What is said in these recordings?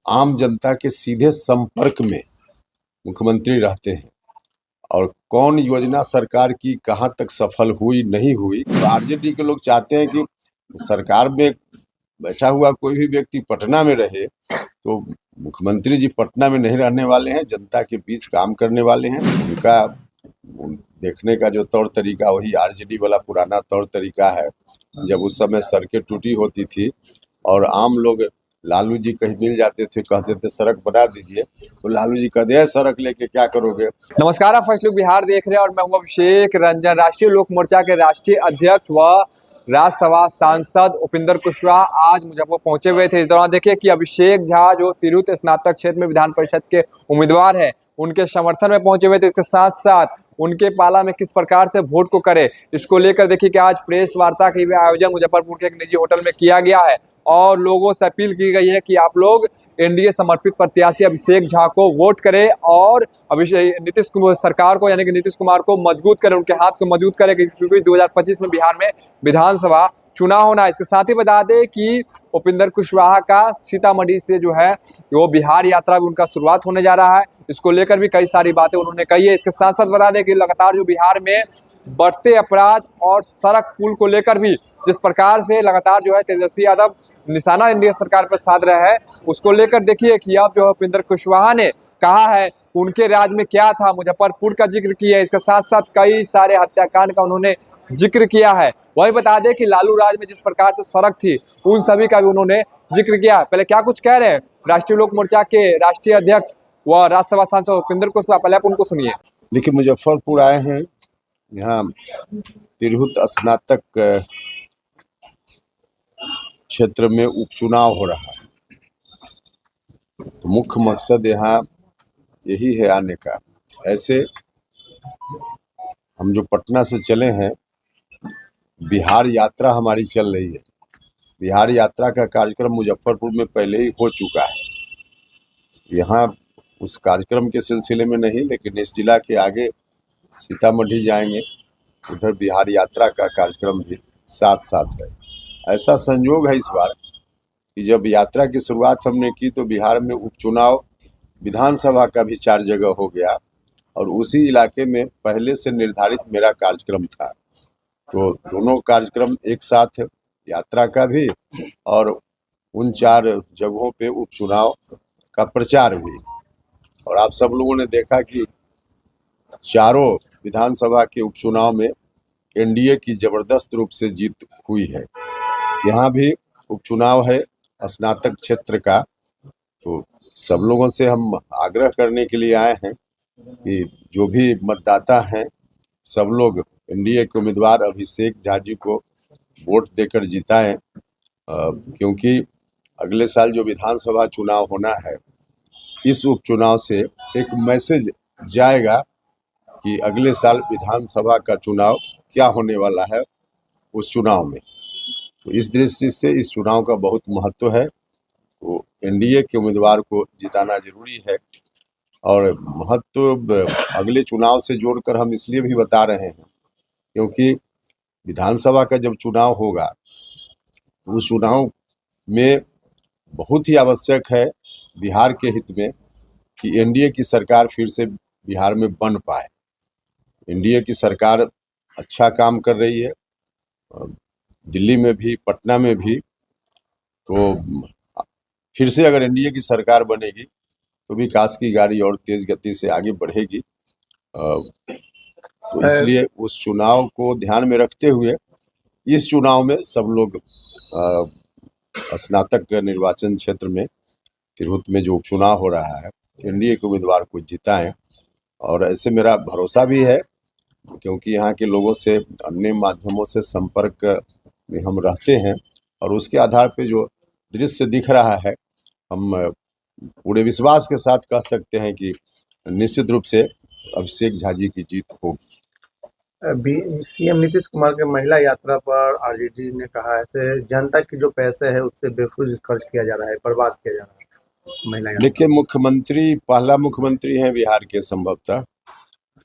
आम जनता के सीधे संपर्क में मुख्यमंत्री रहते हैं और कौन योजना सरकार की कहाँ तक सफल हुई नहीं हुई। तो आरजेडी के लोग चाहते हैं कि सरकार में बैठा हुआ कोई भी व्यक्ति पटना में रहे, तो मुख्यमंत्री जी पटना में नहीं रहने वाले हैं, जनता के बीच काम करने वाले हैं। उनका देखने का जो तौर तरीका वही आरजेडी वाला पुराना तौर तरीका है। जब उस समय सड़कें टूटी होती थी और आम लोग लालू जी कहीं मिल जाते थे, कहते थे सड़क बना दीजिए, तो लालू जी कहते हैं सड़क लेके क्या करोगे। नमस्कार, आप फर्स्ट लुक बिहार देख रहे हैं और मैं हूं अभिषेक रंजन। राष्ट्रीय लोक मोर्चा के राष्ट्रीय अध्यक्ष व राज्यसभा सांसद उपेंद्र कुशवाहा आज मुजफ्फरपुर पहुंचे हुए थे। इस दौरान देखिए कि अभिषेक झा जो तिरहुत स्नातक क्षेत्र में विधान परिषद के उम्मीदवार है, उनके समर्थन में पहुंचे हुए थे। इसके साथ साथ उनके पाला में किस प्रकार से वोट को करे, इसको लेकर देखिए कि आज प्रेस वार्ता का भी आयोजन मुजफ्फरपुर के एक निजी होटल में किया गया है और लोगों से अपील की गई है कि आप लोग एनडीए समर्पित प्रत्याशी अभिषेक झा को वोट करें और नीतीश कुमार सरकार को यानी कि नीतीश कुमार को मजबूत करें, उनके हाथ को मजबूत करें, क्योंकि 2025 में बिहार में विधानसभा चुनाव होना है। इसके साथ ही बता दें कि उपेंद्र कुशवाहा का सीतामढ़ी से जो है वो बिहार यात्रा भी उनका शुरुआत होने जा रहा है। इसको लेकर भी कई सारी बातें उन्होंने कही है। इसके साथ साथ बता दें कि लगातार जो बिहार में बढ़ते अपराध और सड़क पुल को लेकर भी जिस प्रकार से लगातार जो है तेजस्वी यादव निशाना एनडीए सरकार पर साध रहा है, उसको लेकर देखिए कि अब जो उपेंद्र कुशवाहा ने कहा है उनके राज में क्या था, मुजफ्फरपुर का जिक्र किया है। इसके साथ साथ कई सारे हत्याकांड का उन्होंने जिक्र किया है। वही बता दें कि लालू राज में जिस प्रकार से सड़क थी उन सभी का भी उन्होंने जिक्र किया। पहले क्या कुछ कह रहे हैं राष्ट्रीय लोक मोर्चा के राष्ट्रीय अध्यक्ष व राज्यसभा सांसद उपेंद्र कुशवाहा, पहले आप उनको सुनिए। देखिए, मुजफ्फरपुर आए हैं, यहाँ तिरहुत स्नातक क्षेत्र में उपचुनाव हो रहा है, तो मुख्य मकसद यहाँ यही है आने का। ऐसे हम जो पटना से चले हैं, बिहार यात्रा हमारी चल रही है। बिहार यात्रा का कार्यक्रम मुजफ्फरपुर में पहले ही हो चुका है। यहाँ उस कार्यक्रम के सिलसिले में नहीं, लेकिन इस जिला के आगे सीतामढ़ी जाएंगे, उधर बिहार यात्रा का कार्यक्रम भी साथ साथ है। ऐसा संयोग है इस बार कि जब यात्रा की शुरुआत हमने की तो बिहार में उपचुनाव विधानसभा का भी 4 जगह हो गया और उसी इलाके में पहले से निर्धारित मेरा कार्यक्रम था। तो दोनों कार्यक्रम एक साथ, यात्रा का भी और उन 4 जगहों पे उपचुनाव का प्रचार भी। और आप सब लोगों ने देखा कि चारों विधानसभा के उपचुनाव में एनडीए की जबरदस्त रूप से जीत हुई है। यहाँ भी उपचुनाव है स्नातक क्षेत्र का, तो सब लोगों से हम आग्रह करने के लिए आए हैं कि जो भी मतदाता हैं सब लोग एनडीए के उम्मीदवार अभिषेक झा जी को वोट देकर जिताएं, क्योंकि अगले साल जो विधानसभा चुनाव होना है, इस उपचुनाव से एक मैसेज जाएगा कि अगले साल विधानसभा का चुनाव क्या होने वाला है उस चुनाव में। तो इस दृष्टि से इस चुनाव का बहुत महत्व है। तो एनडीए के उम्मीदवार को जिताना जरूरी है और महत्व अगले चुनाव से जोड़कर हम इसलिए भी बता रहे हैं क्योंकि विधानसभा का जब चुनाव होगा तो उस चुनाव में बहुत ही आवश्यक है बिहार के हित में कि एनडीए की सरकार फिर से बिहार में बन पाए। एनडीए की सरकार अच्छा काम कर रही है, दिल्ली में भी पटना में भी। तो फिर से अगर एनडीए की सरकार बनेगी तो विकास की गाड़ी और तेज गति से आगे बढ़ेगी। तो इसलिए उस चुनाव को ध्यान में रखते हुए इस चुनाव में सब लोग स्नातक निर्वाचन क्षेत्र में तिरहुत में जो उपचुनाव हो रहा है एनडीए के उम्मीदवार को जिताएं। और ऐसे मेरा भरोसा भी है क्योंकि यहाँ के लोगों से अन्य माध्यमों से संपर्क में हम रहते हैं और उसके आधार पे जो दृश्य दिख रहा है, हम पूरे विश्वास के साथ कह सकते हैं कि निश्चित रूप से अभिषेक झा जी की जीत होगी। सीएम नीतीश कुमार के महिला यात्रा पर आरजेडी ने कहा है जनता की जो पैसे है उससे बेफिजूल खर्च किया जा रहा है, बर्बाद किया जा रहा है महिला यात्रा। देखिए, मुख्यमंत्री पहला मुख्यमंत्री हैं बिहार के संभवतः,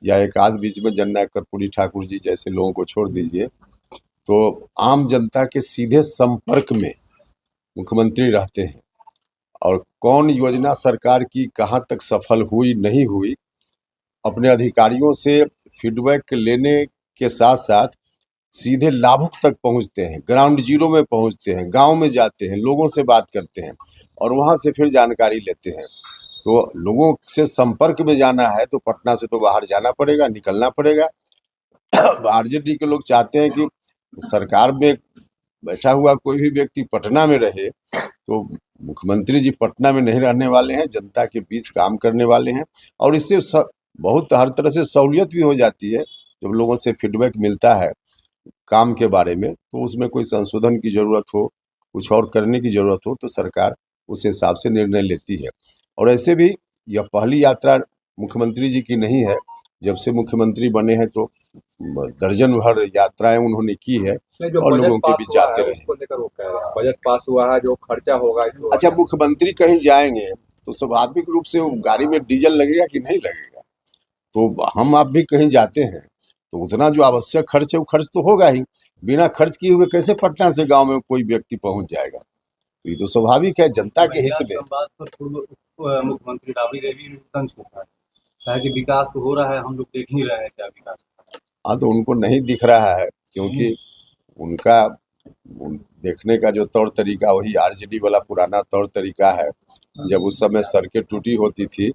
या एक आध बीच में जननायक कर्पूरी ठाकुर जी जैसे लोगों को छोड़ दीजिए, तो आम जनता के सीधे संपर्क में मुख्यमंत्री रहते हैं और कौन योजना सरकार की कहाँ तक सफल हुई नहीं हुई, अपने अधिकारियों से फीडबैक लेने के साथ साथ सीधे लाभुक तक पहुंचते हैं, ग्राउंड जीरो में पहुंचते हैं, गांव में जाते हैं, लोगों से बात करते हैं और वहां से फिर जानकारी लेते हैं। तो लोगों से संपर्क में जाना है तो पटना से तो बाहर जाना पड़ेगा, निकलना पड़ेगा। आरजेडी के लोग चाहते हैं कि सरकार में बैठा हुआ कोई भी व्यक्ति पटना में रहे, तो मुख्यमंत्री जी पटना में नहीं रहने वाले हैं, जनता के बीच काम करने वाले हैं और इससे बहुत हर तरह से सहूलियत भी हो जाती है। जब लोगों से फीडबैक मिलता है काम के बारे में, तो उसमें कोई संशोधन की ज़रूरत हो, कुछ और करने की ज़रूरत हो, तो सरकार उस हिसाब से निर्णय लेती है। और ऐसे भी यह पहली यात्रा मुख्यमंत्री जी की नहीं है, जब से मुख्यमंत्री बने हैं तो दर्जन भर यात्राएं उन्होंने की है और लोगों के बीच जाते रहे। उसको लेकर वो कह रहे हैं बजट पास हुआ है, जो खर्चा होगा इसको। अच्छा, मुख्यमंत्री कहीं जाएंगे तो स्वाभाविक रूप से वो गाड़ी में डीजल लगेगा कि नहीं लगेगा, तो हम आप भी कहीं जाते हैं तो उतना जो आवश्यक खर्च है वो खर्च तो होगा ही। बिना खर्च किए हुए कैसे पटना से गांव में कोई व्यक्ति पहुंच जाएगा, तो ये तो स्वाभाविक है जनता के हित में। संवाद पर पूर्व मुख्यमंत्री राबड़ी देवी तंज के साथ कहा कि विकास तो हो रहा है, हम लोग देख ही रहे हैं क्या विकास। हाँ, तो उनको नहीं दिख रहा है क्योंकि उनका देखने का जो तौर तरीका वही आरजेडी वाला पुराना तौर तरीका है। जब उस समय सड़कें टूटी होती थी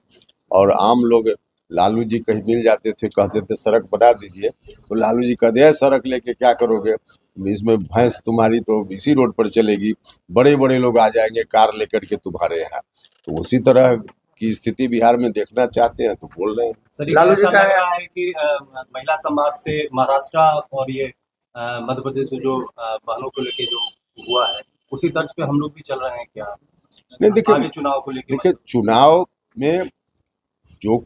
और आम लोग लालू जी कहीं मिल जाते थे, कहते थे सड़क बना दीजिए, तो लालू जी कहते हैं सड़क लेके क्या करोगे, इसमें भैंस तुम्हारी तो इसी रोड पर चलेगी, बड़े बड़े लोग आ जाएंगे कार लेकर के तुम्हारे यहाँ। तो उसी तरह की स्थिति बिहार में देखना चाहते हैं तो बोल रहे हैं। सर, लालू जी का है कि महिला समाज से महाराष्ट्र और ये मध्य प्रदेश में जो बहनों को लेके जो हुआ है, उसी तर्ज पे हम लोग भी चल रहे हैं क्या? नहीं, देखिए चुनाव को लेके चुनाव में जो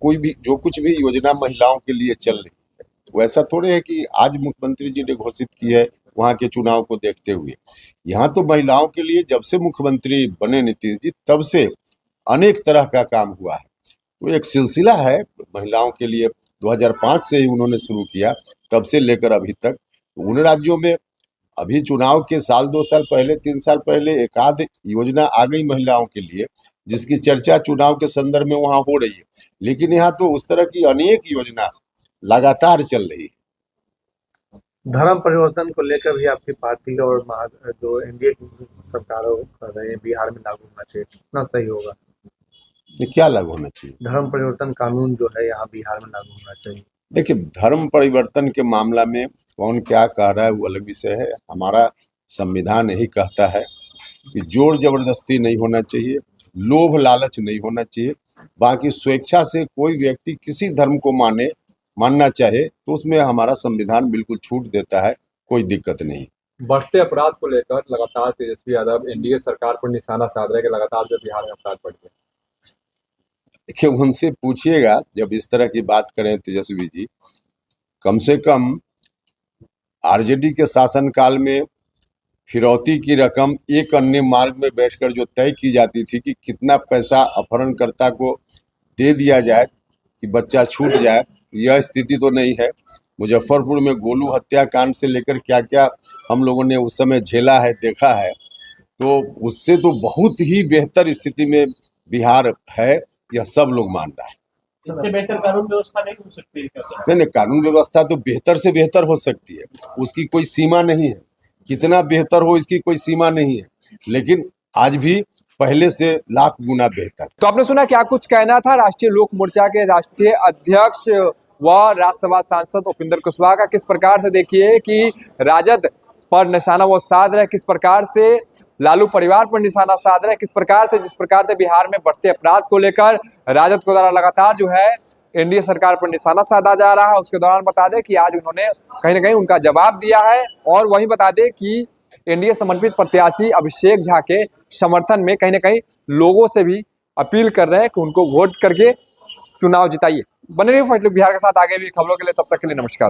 कुछ भी योजना महिलाओं के लिए चल रही है, वैसा थोड़े है कि आज मुख्यमंत्री जी ने घोषित की है वहाँ के चुनाव को देखते हुए। यहाँ तो महिलाओं के लिए जब से मुख्यमंत्री बने नीतीश जी, तब से अनेक तरह का काम हुआ है। तो एक सिलसिला है महिलाओं के लिए, 2005 से ही उन्होंने शुरू किया, तब से लेकर अभी तक। उन राज्यों में अभी चुनाव के साल 2 साल पहले 3 साल पहले एक आध योजना आ गई महिलाओं के लिए, जिसकी चर्चा चुनाव के संदर्भ में वहाँ हो रही है, लेकिन यहाँ तो उस तरह की अनेक योजना लगातार चल रही है। धर्म परिवर्तन को लेकर भी आपकी पार्टी और जो एनडीए की सरकार कर रहे हैं बिहार में लागू होना चाहिए, कितना सही होगा? क्या लागू होना चाहिए? धर्म परिवर्तन कानून जो है यहाँ बिहार में लागू होना चाहिए। देखिए, धर्म परिवर्तन के मामला में कौन क्या कह रहा है वो अलग विषय है। हमारा संविधान यही कहता है कि जोर जबरदस्ती नहीं होना चाहिए, लोभ लालच नहीं होना चाहिए। बाकी स्वेच्छा से कोई व्यक्ति किसी धर्म को मानना चाहे तो उसमें हमारा संविधान बिल्कुल छूट देता है, कोई दिक्कत नहीं। बढ़ते अपराध को लेकर लगातार तेजस्वी यादव एनडीए सरकार पर निशाना साध रहे कि लगातार जो बिहार में अपराध बढ़ गए। देखिए, उनसे पूछिएगा जब इस तरह की बात करें तेजस्वी जी, कम से कम आरजेडी के शासनकाल में फिरौती की रकम एक अन्य मार्ग में बैठकर जो तय की जाती थी कि कितना पैसा अपहरणकर्ता को दे दिया जाए कि बच्चा छूट जाए, यह स्थिति तो नहीं है। मुजफ्फरपुर में गोलू हत्याकांड से लेकर क्या क्या हम लोगों ने उस समय झेला है, देखा है, तो उससे तो बहुत ही बेहतर स्थिति में बिहार है, यह सब लोग मान रहा है। इससे बेहतर कानून व्यवस्था नहीं हो सकती? नहीं, कानून व्यवस्था तो बेहतर से बेहतर हो सकती है, उसकी कोई सीमा नहीं है। कितना बेहतर हो इसकी कोई सीमा नहीं है, लेकिन आज भी पहले से लाख गुना बेहतर। तो आपने सुना क्या कुछ कहना था राष्ट्रीय लोक मोर्चा के राष्ट्रीय अध्यक्ष व राज्यसभा सांसद उपिंदर कुशवाहा का। किस प्रकार से देखिए कि राजद पर निशाना वो साध रहे, किस प्रकार से लालू परिवार पर निशाना साध रहे, किस प्रकार से जिस प्रकार से बिहार में बढ़ते अपराध को लेकर राजद को द्वारा लगातार जो है एनडीए सरकार पर निशाना साधा जा रहा है। उसके दौरान बता दें कि आज उन्होंने कहीं ना कहीं उनका जवाब दिया है और वहीं बता दें कि एनडीए समर्पित प्रत्याशी अभिषेक झा के समर्थन में कहीं ना कहीं लोगों से भी अपील कर रहे हैं कि उनको वोट करके चुनाव जिताइए। बने रहिए फर्स्ट लुक बिहार के साथ, आगे भी खबरों के लिए। तब तक के लिए नमस्कार।